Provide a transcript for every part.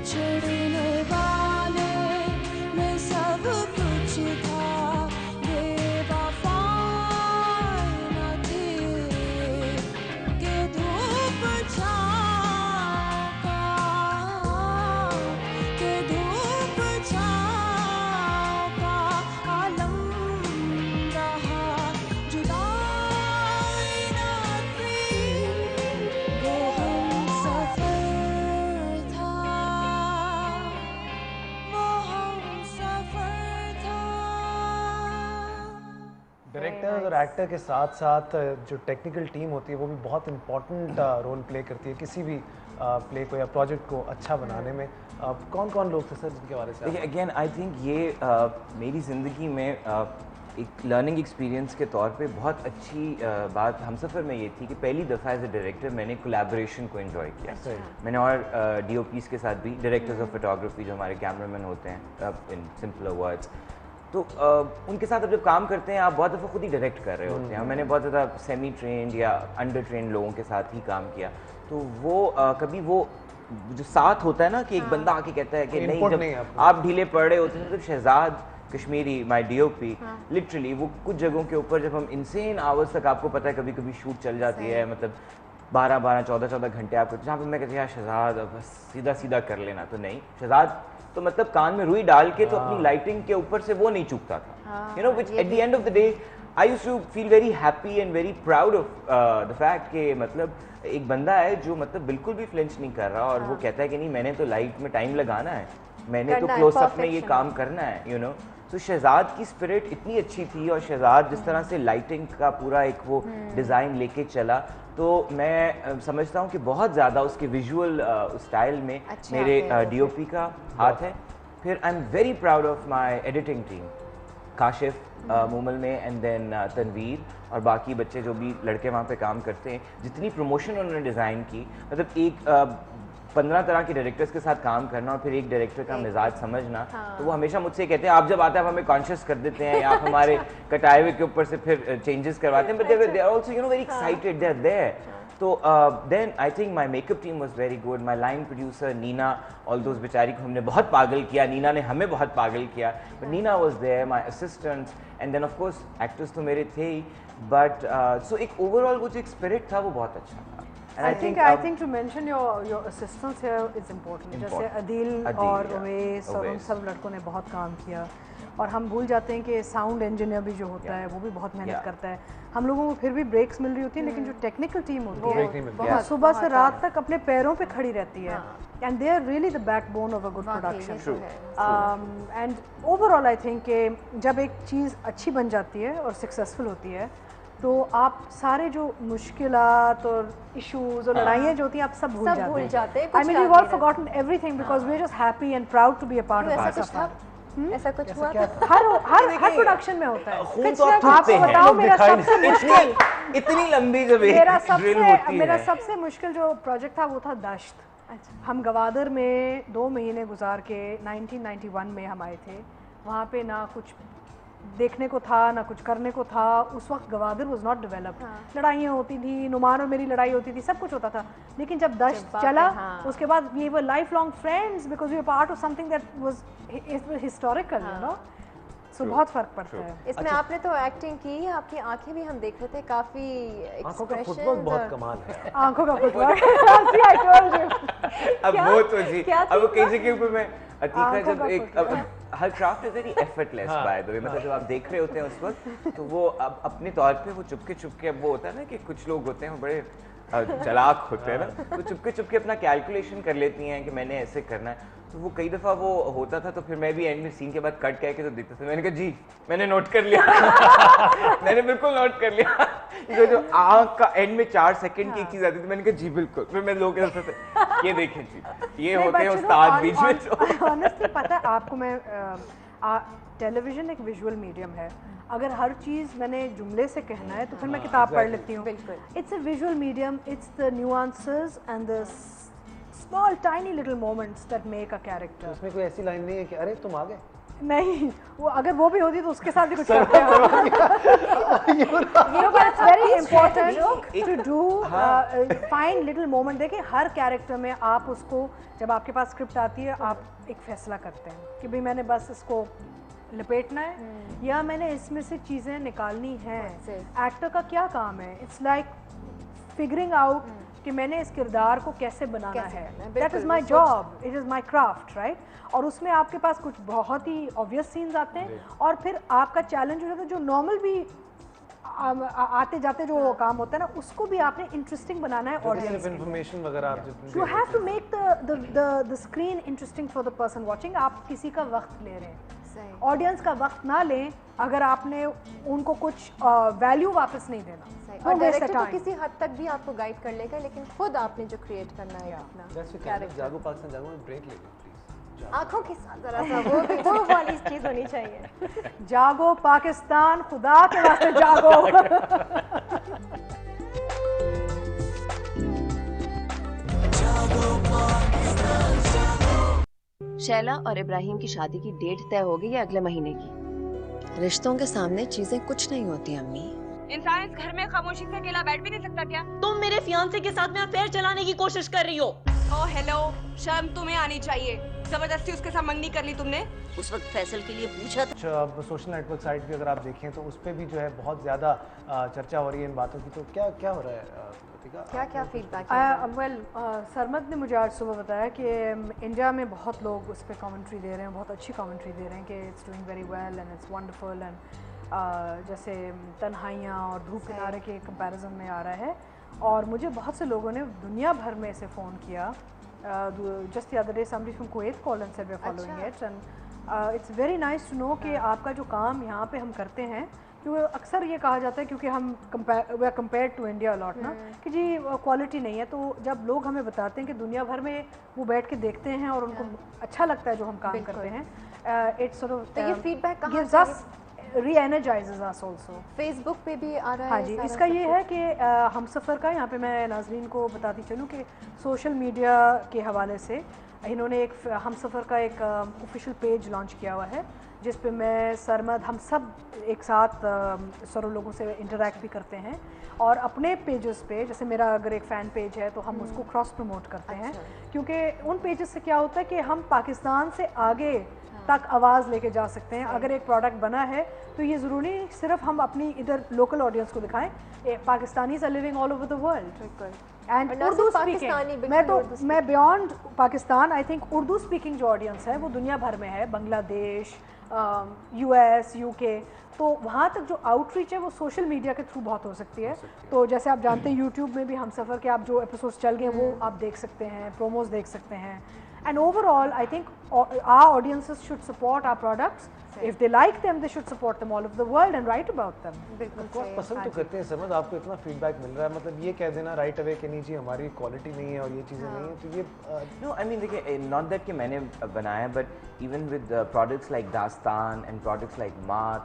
बिछड़ने वाले में सब कुछ था, बेवफाई न थी कि धूप छाँव का, कि धूप छाँव का आलम रहा, जुदाई न थी, वो हमसफर था, वो हमसफर था। डायरेक्टर और एक्टर के साथ साथ जो टेक्निकल टीम होती है वो भी बहुत इम्पोर्टेंट रोल प्ले करती है किसी भी प्ले को या प्रोजेक्ट को अच्छा बनाने में। कौन कौन लोग थे सर जिनके बारे से देखिए अगेन आई थिंक ये मेरी ज़िंदगी में एक लर्निंग एक्सपीरियंस के तौर पे बहुत अच्छी बात हमसफ़र में ये थी कि पहली दफ़ा एज ए डायरेक्टर मैंने कोलैबोरेशन को एंजॉय किया। मैंने और DOPs के साथ भी, डायरेक्टर्स ऑफ फोटोग्राफी जो हमारे कैमरामैन होते हैं इन सिंपलर वर्ड्स, तो उनके साथ अब जब काम करते हैं आप बहुत दफ़ा खुद ही डायरेक्ट कर रहे होते हैं। मैंने बहुत ज़्यादा सेमी ट्रेंड या अंडर ट्रेंड लोगों के साथ ही काम किया, तो वो कभी वो जो साथ होता है ना कि एक बंदा आके कहता है कि नहीं, जब आप ढीले पड़ रहे होते हैं तो Shahzad Kashmiri my DOP literally वो कुछ जगहों के ऊपर जब हम इनसेन आवर्स तक, आपको पता है कभी कभी शूट चल जाती है, मतलब 12-12, 14-14 घंटे आपको, जहाँ पे मैं कहती यार शहजाद बस सीधा सीधा कर लेना, तो नहीं, शहजाद तो मतलब कान में रुई डाल के तो अपनी लाइटिंग के ऊपर से वो नहीं चूकता था, you know, which at the end of the day I used to feel very happy and very proud of the fact कि मतलब एक बंदा है जो मतलब बिल्कुल भी फ्लिंच नहीं कर रहा और वो कहता है कि नहीं मैंने तो लाइट में टाइम लगाना है, मैंने तो क्लोजअप में ये काम करना है, यू नो। तो शहजाद की स्पिरिट इतनी अच्छी थी और शहजाद जिस तरह से लाइटिंग का पूरा एक वो डिज़ाइन लेके चला, तो मैं समझता हूँ कि बहुत ज़्यादा उसके विजुअल स्टाइल में मेरे DOP का हाथ है। फिर I am very proud of my editing team, Kashif Moomal में, एंड देन तनवीर और बाकी बच्चे जो भी लड़के वहाँ पे काम करते हैं, जितनी प्रमोशन उन्होंने डिज़ाइन की, मतलब एक 15 तरह के डायरेक्टर्स के साथ काम करना और फिर एक डायरेक्टर का मिजाज समझना, तो वो हमेशा मुझसे कहते हैं आप जब आते हैं आप हमें कॉन्शियस कर देते हैं, आप हमारे कटाए हुए के ऊपर से फिर चेंजेस करवाते हैं, but they are also you know very excited, they are there. तो then I think my makeup team was very good, my line producer Neena, all those बेचारी को हमने बहुत पागल किया, नीना ने हमें बहुत पागल किया, but Neena was there, my assistants, and then of course actors तो मेरे थे ही, बट सो एक ओवरऑल वो जो एक स्पिरिट था वो बहुत अच्छा था। I think to mention your assistants here is important. जैसे अदील और उवैस और उन सब लड़कों ने बहुत काम किया, और हम भूल जाते हैं कि साउंड इंजीनियर भी जो होता है वो भी बहुत मेहनत करता है। हम लोगों को फिर भी ब्रेक्स मिल रही होती है, लेकिन जो टेक्निकल टीम होती है बहुत सुबह से रात तक अपने पैरों पे खड़ी रहती है, and they are really the backbone of a good production. And overall I think कि जब एक चीज़ अच्छी बन जाती है और सक्सेसफुल होती है तो आप सारे जो मुश्किलात और इश्यूज और लड़ाइयाँ जो होती हैं आप सब भूल जाते हैं। I mean we all forgotten everything because we are just happy and proud to be a part of this सफर। ऐसा कुछ हुआ हर प्रोडक्शन में होता है। आपको बताओ मेरा सबसे मुश्किल, इतनी लंबी जब मेरा सबसे मुश्किल जो प्रोजेक्ट था वो था दश्त। हम गवादर में 2 महीने गुजार के 1991 में हम आए थे। वहाँ पे ना कुछ देखने को था ना कुछ करने को था। उस वक्त गवादर वाज नॉट डेवलप्ड। लड़ाइयाँ होती थी, नुमान और मेरी लड़ाई होती थी, सब कुछ होता था। लेकिन जब दश्त चला उसके बाद we were life long friends because we were part of something that was historical, you know. So बहुत फर्क पड़ता है इसमें। आपने तो एक्टिंग की, आपकी आंखें भी हम देख रहे थे, काफी आंखों का फुटवर्क बहुत कमाल है। आंखों का फुटवर्क अब वो तो जी, अब वो किसी के ऊपर मैं अतीका जब एक her craft is very effortless by the way, मतलब जब आप देख रहे होते हैं उस वक्त तो वो अब अपने तौर पे वो चुपके अब वो होता है ना कि कुछ लोग होते हैं वो बड़े चालाक होते हैं ना, तो चुपके अपना कैलकुलेशन कर लेती हैं कि मैंने ऐसे करना है। तो वो कई दफ़ा वो होता था तो फिर मैं भी एंड में सीन के बाद कट कह के तो देखता था। मैंने कहा जी मैंने नोट कर लिया मैंने बिल्कुल नोट कर लिया। जो आँख का एंड में 4 सेकंड की एक चीज़ आती थी, मैंने कहा जी बिल्कुल। फिर मैं लोगों के साथ ये देखें जी, ये होते हैं उस्ताद बीच में। ऑनेस्टली पता है आपको, मैं टेलीविजन एक विजुअल मीडियम है। अगर हर चीज़ मैंने जुमले से कहना है तो फिर मैं किताब पढ़ लेती हूँ। It's a visual medium, it's the nuances and the small tiny little moments that make a character. उसमें कोई ऐसी लाइन नहीं है कि अरे तुम आ गए, नहीं, वो अगर वो भी होती तो उसके साथ भी कुछ करते हैं। but it's very important to do find little moment। देखिए हर कैरेक्टर में आप उसको, जब आपके पास स्क्रिप्ट आती है, आप एक फैसला करते हैं कि भाई मैंने बस इसको लपेटना है या मैंने इसमें से चीज़ें निकालनी हैं। एक्टर का क्या काम है? इट्स लाइक फिगरिंग आउट कि मैंने इस किरदार को कैसे बनाना है। That is my job, it is my craft, right. और उसमें आपके पास कुछ बहुत ही ऑब्वियस सीन्स आते हैं और फिर आपका चैलेंज हो जाता है जो नॉर्मल भी आते जाते जो काम होता है ना, उसको भी आपने इंटरेस्टिंग बनाना है ऑडियंस। इन्फॉर्मेशन वगैरह आप जितनी you have to make the screen interesting for the person watching. आप किसी का वक्त ले रहे हैं, ऑडियंस का वक्त ना लें अगर आपने उनको कुछ वैल्यू वापस नहीं देना। और डायरेक्टर तो किसी हद तक भी आपको गाइड कर लेगा, लेकिन खुद आपने जो क्रिएट करना है अपना कैरेक्टर। जागो पाकिस्तान जागो में ब्रेक ले लो प्लीज, आंखों के साथ जरा सा वो वाली चीज होनी चाहिए। जागो पाकिस्तान, खुदा के वास्ते जागो। शैला और इब्राहिम की शादी की डेट तय हो गई है अगले महीने की। रिश्तों के सामने चीजें कुछ नहीं होती अम्मी। इंसान इस घर में खामोशी से अकेला बैठ भी नहीं सकता क्या? तुम मेरे फियांसे के साथ में अफेयर चलाने की कोशिश कर रही हो। ओह हेलो, शर्म तुम्हें आनी चाहिए। जबरदस्ती उसके साथ मंगनी कर ली तुमने। उस वक्त फैसल के लिए पूछा था। अब सोशल नेटवर्क साइट भी अगर आप देखें तो उस पर भी जो है बहुत ज़्यादा चर्चा हो रही है इन बातों की। तो क्या क्या हो रहा है? क्या क्या फीडबैक? वेल सरमद ने मुझे आज सुबह बताया कि इंडिया में बहुत लोग उस पर कमेंट्री दे रहे हैं, बहुत अच्छी कमेंट्री दे रहे हैं कि it's doing very well and it's wonderful and जैसे तन्हाइयाँ और धूप किनारे के कंपैरिजन में आ रहा है। और मुझे बहुत से लोगों ने दुनिया भर में से फ़ोन किया। Just the other day somebody from Kuwait called and said we're following it and it's very nice to know कि आपका जो काम यहाँ पे हम करते हैं, क्योंकि अक्सर ये कहा जाता है क्योंकि हम we are compared to India a lot ना कि जी क्वालिटी नहीं है। तो जब लोग हमें बताते हैं कि दुनिया भर में वो बैठ के देखते हैं और उनको अच्छा लगता है जो हम काम करते हैं, इट्स सॉर्ट ऑफ तो ये feedback gives us re-energises us also. Facebook पे भी आ रहा है। हाँ जी, इसका ये है कि हमसफ़र का यहाँ पे मैं नाज़रीन को बताती चलूँ कि सोशल मीडिया के हवाले से इन्होंने एक हमसफ़र का एक ऑफिशियल पेज लॉन्च किया हुआ है जिस पे मैं सरमद हम सब एक साथ सारे लोगों से इंटरेक्ट भी करते हैं और अपने पेजेस पे, जैसे मेरा अगर एक फ़ैन पेज है तो हम उसको क्रॉस प्रमोट करते हैं। क्योंकि उन पेजेस से क्या होता है कि हम पाकिस्तान से आगे तक आवाज़ लेके जा सकते हैं। अगर एक प्रोडक्ट बना है तो ये ज़रूरी सिर्फ हम अपनी इधर लोकल ऑडियंस को दिखाएं, Pakistanis are living all over the world and Urdu speaking. मैं beyond Pakistan I think Urdu speaking जो ऑडियंस है वो दुनिया भर में है, बांग्लादेश, US, UK। तो वहाँ तक जो आउटरीच है वो सोशल मीडिया के थ्रू बहुत हो सकती है। तो जैसे आप जानते हैं यूट्यूब में भी हमसफ़र के आप जो एपिसोड्स चल गए वो आप देख सकते हैं, प्रोमोज देख सकते हैं। And overall, I think our audiences should support our products. If they like them, they should support them all over the world and write about them. बिल्कुल पसंद तो करते हैं समझ, आपको इतना फीडबैक मिल रहा है, मतलब ये कह देना राइट अवे कि नहीं जी हमारी क्वालिटी नहीं है और ये चीज़ें नहीं है, तो ये नो आई मीन देखिए, नॉट दैट कि मैंने बनाया, but even with products like दास्तान एंड प्रोडक्ट्स लाइक मात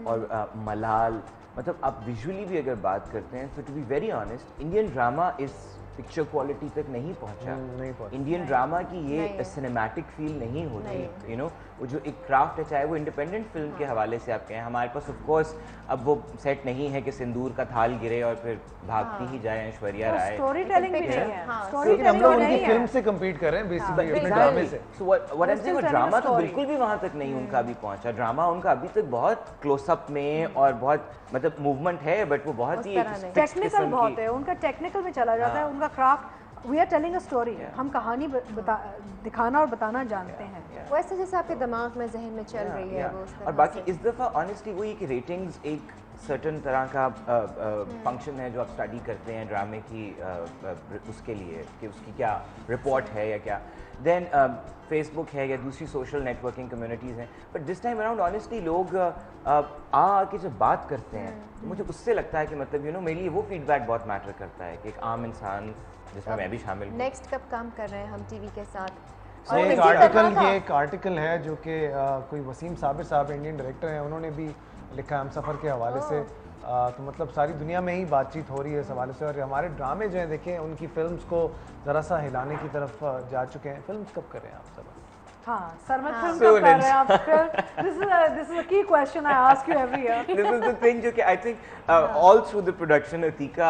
और मलाल, मतलब आप विजुअली भी अगर बात करते हैं तो to be very honest Indian drama इस पिक्चर क्वालिटी तक नहीं पहुंचा। इंडियन ड्रामा की ये सिनेमैटिक फील नहीं होती, यू नो, वो जो एक क्राफ्ट है, चाहे वो इंडिपेंडेंट फिल्म के हवाले से आप कहें। हमारे पास ऑफ कोर्स अब वो सेट नहीं है कि सिंदूर का थाल गिरे और फिर भागती ही जाए ऐश्वर्या राय। स्टोरी टेलिंग भी नहीं है, स्टोरी लेकिन हम लोग टेलिंग उनकी फिल्म से कम्पीट कर रहे हैं बेसिकली अपने ड्रामे से। So what I am saying, drama तो बिल्कुल भी वहाँ तक नहीं उनका अभी पहुँचा। ड्रामा उनका अभी तक बहुत क्लोजअप में और बहुत मतलब मूवमेंट है, बट वो बहुत ही टेक्निकल बहुत है, उनका टेक्निकल में चला जाता है उनका craft. We are telling a story, हम कहानी दिखाना और बताना जानते हैं। वैसे जैसे आपके दिमाग में जहन में चल रही है वो। और बाकी इस दफ़ा ऑनेस्टली वो ये कि रेटिंग्स एक सर्टन तरह का फंक्शन है जो आप स्टडी करते हैं ड्रामे की उसके लिए कि उसकी क्या रिपोर्ट है या क्या, देन फेसबुक है या दूसरी सोशल नेटवर्किंग कम्युनिटीज़ हैं। But this time around honestly लोग आके जब बात करते हैं तो मुझे उससे लगता है कि मतलब यू नो मेरे लिए वो फीडबैक बहुत मैटर करता है कि एक आम इंसान जिसमें मैं भी शामिल हूँ। नेक्स्ट कब काम कर रहे हैं हम टीवी के साथ? ये एक आर्टिकल है जो कि कोई वसीम साबिर साहब इंडियन डायरेक्टर हैं, उन्होंने भी लिखा है हमसफ़र के हवाले से। तो मतलब सारी दुनिया में ही बातचीत हो रही है इस हवाले से। और हमारे ड्रामे जो हैं देखें उनकी फिल्म्स को ज़रा सा हिलाने की तरफ जा चुके हैं। फिल्म्स कब कर रहे हैं आप सब? हाँ, सरमद फिल्म कब कर रहे हैं आप? This is a key question I ask you every year. This is the thing जो कि I think all through the production Atika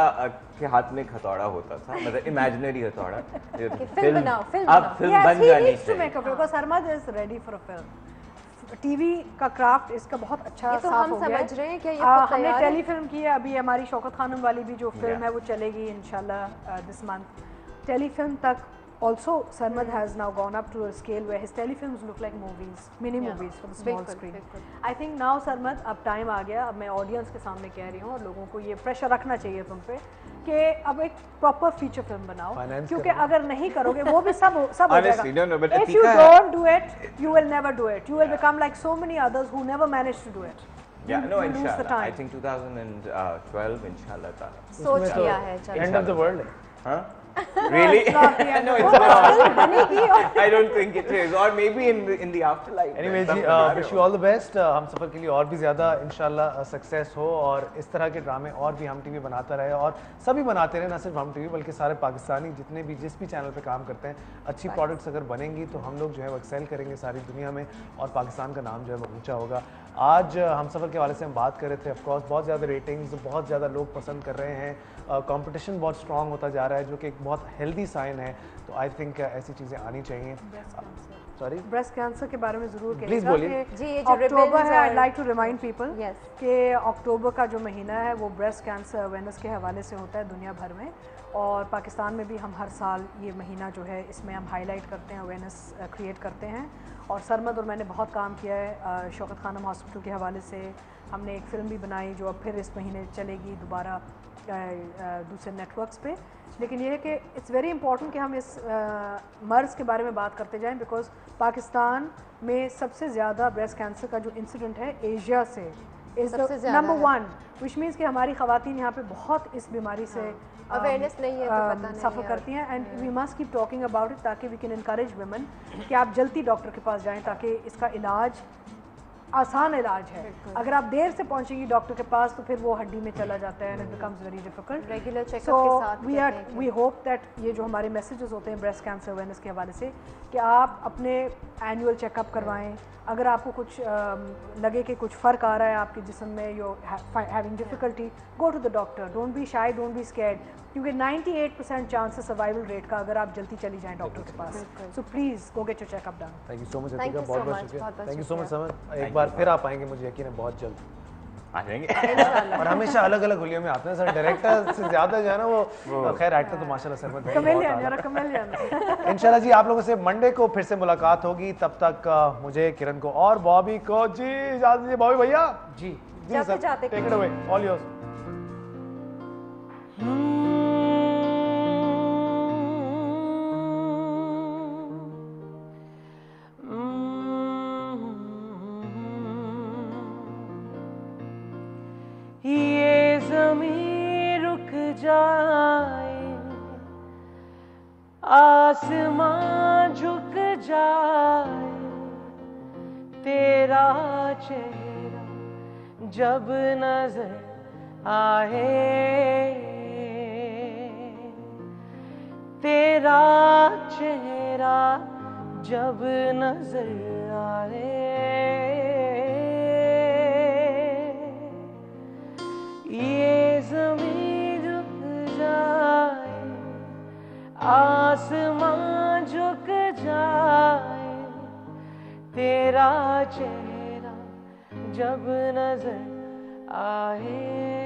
के हाथ में एक हथौड़ा होता था, मतलब imaginary हथौड़ा। फिल्म बनाओ, अब फिल्म बन जानी चाहिए। Yes, he needs to make a film because Sarmad is ready for a film. TV का क्राफ्ट इसका बहुत अच्छा ये तो साफ हम हो गया है। समझ रहे हैं कि ये खुद हमने तैयार है। टेलीफिल्म की है, अभी हमारी शौकत खानम वाली भी जो फिल्म है वो चलेगी इंशाल्लाह दिस मंथ। टेलीफिल्म तक also Sarmad has now gone up to a scale where his telefilms look like movies, mini movies for the small screen. I think now Sarmad अब टाइम आ गया, अब मैं ऑडियंस के सामने कह रही हूँ और लोगों को ये प्रेशर रखना चाहिए तुम पे कि अब एक प्रॉपर फीचर फिल्म बनाओ, क्योंकि अगर नहीं करोगे वो भी सब हो जाएगा। If you don't do it, you will never do it. You will become like so many others who never managed to do it. Yeah, no, inshallah. I think 2012, inshallah. सोच लिया है। End of the world. Huh? Really? No, it's not. I don't think it is. Or maybe in the afterlife. Anyway ji, wish you all the best. हम सफ़र के लिए और भी ज़्यादा इंशाल्लाह सक्सेस हो और इस तरह के ड्रामे और भी हम टीवी बनाता रहे और सभी बनाते रहे, ना सिर्फ हम टीवी बल्कि सारे पाकिस्तानी जितने भी जिस भी चैनल पे काम करते हैं, अच्छी प्रोडक्ट्स अगर बनेंगी तो हम लोग जो है वो एक्सेल करेंगे सारी दुनिया में और पाकिस्तान का नाम जो है वो ऊँचा होगा। आज हम सफ़र के हवाले से हम बात कर रहे थे, ऑफकोर्स बहुत ज़्यादा रेटिंग्स, बहुत ज़्यादा लोग पसंद कर रहे हैं, कंपटीशन बहुत स्ट्रॉन्ग होता जा रहा है जो कि एक बहुत हेल्दी साइन है, तो आई थिंक ऐसी चीज़ें आनी चाहिए। सॉरी, ब्रेस्ट कैंसर के बारे में ज़रूर कहिएगा। प्लीज़ बोलिए जी, ये जो अक्टूबर है, I like to remind people Yes. कि अक्टूबर का जो महीना है वो ब्रेस्ट कैंसर अवेयरनेस के हवाले से होता है दुनिया भर में, और पाकिस्तान में भी हम हर साल ये महीना जो है इसमें हम हाईलाइट करते हैं, अवेयरनेस क्रिएट करते हैं। और सरमद और मैंने बहुत काम किया है शौकत खानम हॉस्पिटल के हवाले से, हमने एक फ़िल्म भी बनाई जो अब फिर इस महीने चलेगी दोबारा दूसरे नेटवर्क्स पे। लेकिन ये है कि इट्स वेरी इंपॉर्टेंट कि हम इस मर्ज़ के बारे में बात करते जाएं, बिकॉज पाकिस्तान में सबसे ज़्यादा ब्रेस्ट कैंसर का जो इंसिडेंट है एशिया से इज़ नंबर 1, विच मीन्स कि हमारी ख़वातीन यहाँ पे बहुत इस बीमारी से अवेयरनेस नहीं है, तो पता नहीं सफ़र करती हैं, and we must keep talking about it ताकि वी कैन इनकरेज वुमेन कि आप जल्दी डॉक्टर के पास जाएं ताकि इसका इलाज आसान इलाज है। अगर आप देर से पहुंचेंगी डॉक्टर के पास तो फिर वो हड्डी में चला जाता है and it becomes very difficult. Regular checkup के साथ वी होप दैट ये जो हमारे मैसेजेस होते हैं ब्रेस्ट कैंसर अवेयरनेस के हवाले से कि आप अपने एनुअल चेकअप करवाएं। अगर आपको कुछ लगे कि कुछ फ़र्क आ रहा है आपके जिस्म में, you having difficulty, go to the doctor, don't be shy, don't be scared, क्योंकि 98% चांस है सर्वाइवल रेट का अगर आप जल्दी चली जाएं डॉक्टर के पास। So please go get your checkup done. Thank you so much Thank Atika, you so बहुत बहुत much, शुक्रिया। बहुत थैंक यू सो मच शुक्रिया। समर, एक बार फिर आप आएंगे मुझे यकीन है बहुत जल्द आ जाएंगे। और हमेशा अलग अलग हुलियों में आते हैं सर, डायरेक्टर से ज़्यादा जो है ना वो खैर एक्टर तो माशाल्लाह सरमद भाई कमेलियन, you're a chameleon। इंशाल्लाह जी आप लोगों से मंडे को फिर से मुलाकात होगी, तब तक मुझे, किरण को और बॉबी को जी इजाज़त दीजिए। बॉबी भैया जी जाते जाते take it away, all yours. ये ज़मीं रुक जाए, आसमां झुक जाए, तेरा चेहरा जब नजर आए, तेरा चेहरा जब नजर आए, ये ज़मीं झुक जाए, आसमां झुक जाए, तेरा चेहरा जब नजर आए।